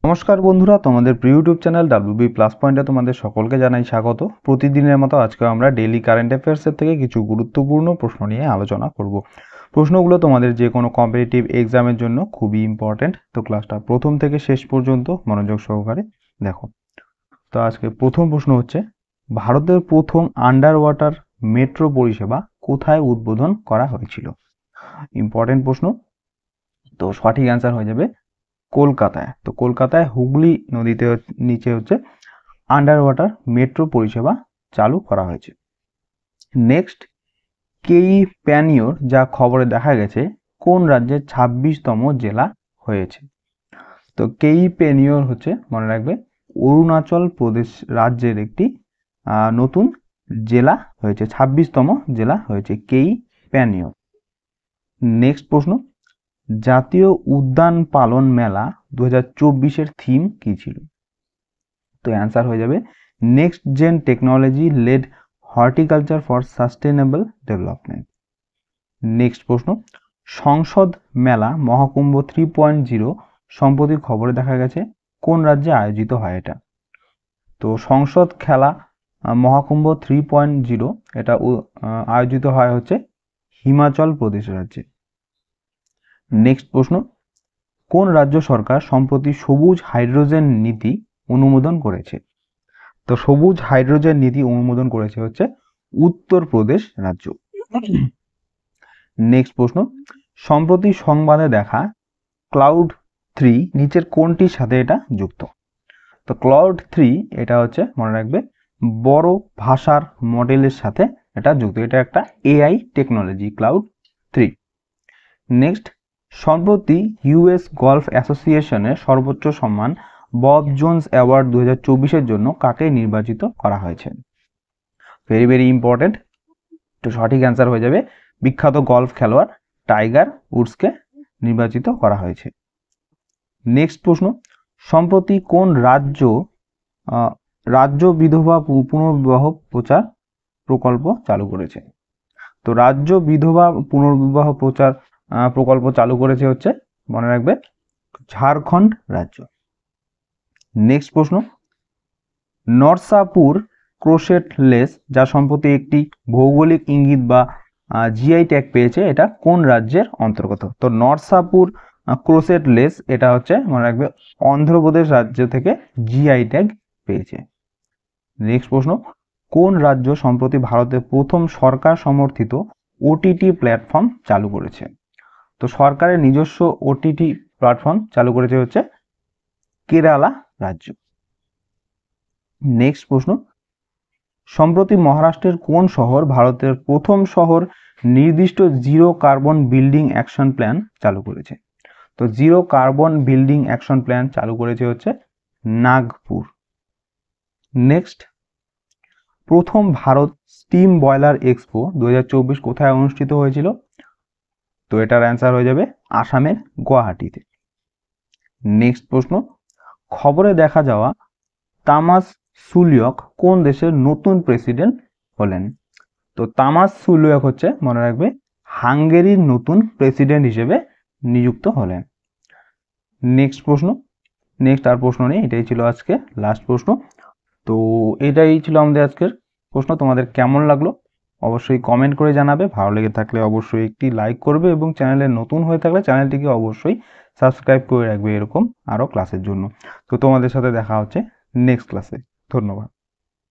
নমস্কার বন্ধুরা, তোমাদের প্রিয় ইউটিউব চ্যানেল ডাব্লিউবি প্লাস পয়েন্টে তোমাদের সকলকে জানাই স্বাগত। প্রতিদিনের মতো আজকে আমরা ডেইলি কারেন্ট অ্যাফেয়ার্সের থেকে কিছু গুরুত্বপূর্ণ প্রশ্ন নিয়ে আলোচনা করব। প্রশ্নগুলো তোমাদের যে কোনো কম্পিটিটিভ এক্সামের জন্য খুবই ইম্পর্টেন্ট, তো ক্লাসটা প্রথম থেকে শেষ পর্যন্ত মনোযোগ সহকারে দেখো। তো আজকে প্রথম প্রশ্ন হচ্ছে, ভারতের প্রথম আন্ডার ওয়াটার মেট্রো পরিষেবা কোথায় উদ্বোধন করা হয়েছিল? ইম্পর্টেন্ট প্রশ্ন। তো সঠিক অ্যান্সার হয়ে যাবে কলকাতায়। তো কলকাতায় হুগলি নদীতে নিচে হচ্ছে আন্ডার ওয়াটার মেট্রো পরিষেবা চালু করা হয়েছে। নেক্সট, কেই প্যানিওর যা খবরে দেখা গেছে কোন রাজ্যের 26তম জেলা হয়েছে? তো কেই প্যানিওর হচ্ছে, মনে রাখবে, অরুণাচল প্রদেশ রাজ্যের একটি নতুন জেলা হয়েছে, 26তম জেলা হয়েছে কেই প্যানিওর। নেক্সট প্রশ্ন, জাতীয় উদ্যান পালন মেলা 2024-এর থিম কি ছিল? তো অ্যান্সার হয়ে যাবে next gen technology led horticulture for sustainable development. Next প্রশ্ন, সংসদ মেলা মহাকুম্ভ 3.0 সম্প্রতি খবরে দেখা গেছে কোন রাজ্যে আয়োজিত হয় এটা? তো সংসদ খেলা মহাকুম্ভ 3.0 এটা আয়োজিত হয় হচ্ছে হিমাচল প্রদেশ রাজ্যে। নেক্সট প্রশ্ন, কোন রাজ্য সরকার সম্প্রতি সবুজ হাইড্রোজেন নীতি অনুমোদন করেছে? তো সবুজ হাইড্রোজেন নীতি অনুমোদন করেছে হচ্ছে উত্তরপ্রদেশ রাজ্য। নেক্সট প্রশ্ন, সম্প্রতি সংবাদে দেখা ক্লাউড 3 নিচের কোনটির সাথে এটা যুক্ত? তো ক্লাউড 3 এটা হচ্ছে, মনে রাখবে, বড় ভাষার মডেলের সাথে এটা যুক্ত। এটা একটা এআই টেকনোলজি, ক্লাউড 3। নেক্সট, সম্প্রতি ইউএস গলফ অ্যাসোসিয়েশনের সর্বোচ্চ সম্মান বব জোন্স অ্যাওয়ার্ড 2024-এর জন্য কাকে নির্বাচিত করা হয়েছে? Very very important. তো সঠিক অ্যান্সার হয়ে যাবে বিখ্যাত গলফ খেলোয়াড় টাইগার উডসকে নির্বাচিত করা হয়েছে। নেক্সট প্রশ্ন, সম্প্রতি কোন রাজ্য বিধবা পুনর্বিবাহ প্রচার প্রকল্প চালু করেছে? তো রাজ্য বিধবা পুনর্বিবাহ প্রচার প্রকল্প চালু করেছে হচ্ছে, মনে রাখবে, ঝাড়খণ্ড রাজ্য। নেক্সট প্রশ্ন, নরসাপুর ক্রোশেট লেস যা সম্প্রতি একটি ভৌগোলিক ইঙ্গিত বা জিআই ট্যাগ পেয়েছে, এটা কোন রাজ্যের অন্তর্গত? তো নরসাপুর ক্রোশেট লেস এটা হচ্ছে, মনে রাখবে, অন্ধ্রপ্রদেশ রাজ্য থেকে জিআই ট্যাগ পেয়েছে। নেক্সট প্রশ্ন, কোন রাজ্য সম্প্রতি ভারতের প্রথম সরকার সমর্থিত ওটিটি প্ল্যাটফর্ম চালু করেছে? তো সরকারের নিজস্ব ওটিটি প্ল্যাটফর্ম চালু করেছে হচ্ছে কেরালা রাজ্য। নেক্সট প্রশ্ন, সম্প্রতি মহারাষ্ট্রের কোন শহর ভারতের প্রথম শহর নির্দিষ্ট zero carbon building action plan চালু করেছে? তো zero carbon building action plan চালু করেছে হচ্ছে নাগপুর। নেক্সট, প্রথম ভারত স্টিম বয়লার এক্সপো 2024 কোথায় অনুষ্ঠিত হয়েছিল? তো এটার অ্যান্সার হয়ে যাবে আসামের গুয়াহাটিতে। নেক্সট প্রশ্ন, খবরে দেখা যাওয়া তামাস সুলিয়ক কোন দেশের নতুন প্রেসিডেন্ট হলেন? তো তামাস সুলিয়ক হচ্ছে, মনে রাখবে, হাঙ্গেরির নতুন প্রেসিডেন্ট হিসেবে নিযুক্ত হলেন। নেক্সট প্রশ্ন, নেক্সট আর প্রশ্ন নেই, এটাই ছিল আজকে লাস্ট প্রশ্ন। তো এটাই ছিল আমাদের আজকের প্রশ্ন। তোমাদের কেমন লাগলো অবশ্যই কমেন্ট করে জানাবে। ভালো লেগে থাকলে অবশ্যই একটি লাইক করবে এবং চ্যানেলে নতুন হয়ে থাকলে চ্যানেলটিকে অবশ্যই সাবস্ক্রাইব করে রাখবে এরকম আরও ক্লাসের জন্য। তো তোমাদের সাথে দেখা হচ্ছে নেক্সট ক্লাসে। ধন্যবাদ।